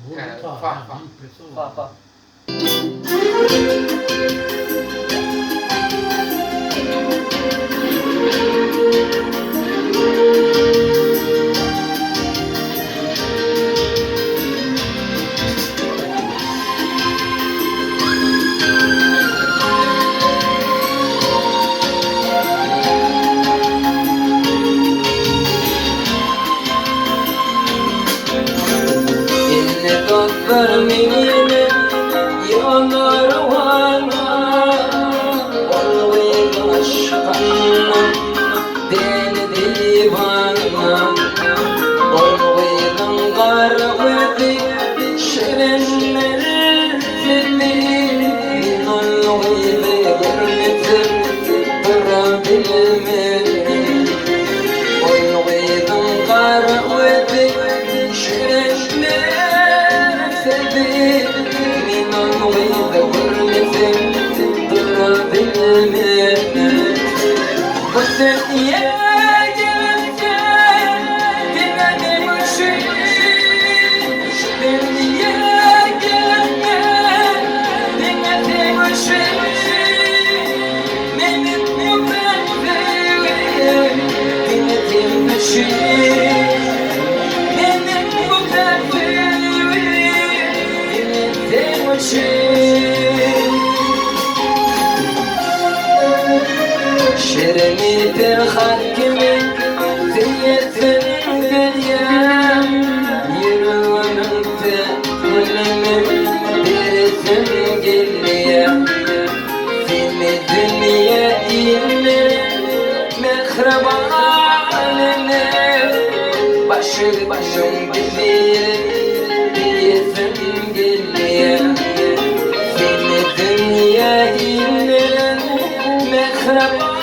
Fa. Vermeyene yanar vana Olvayın aşkına deli divana Olvayın garvedi şirinler fili Olvaydı görmedim durabilmedim Olvayın garvedi şirinler من الغيظ والمثل ضرب قلت يا جمال جمال المشرق يا جمال جمال المشرق من المكفر جمال المشرق شرني تخكمي زيت الدنيا يروان تقلمي برسم قليا في الدنيا إيمن مخرب عالنا بشر بشر برسم قليا في الدنيا إيمن مخرب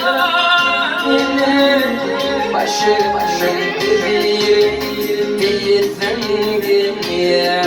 Başı başım bir zengin ya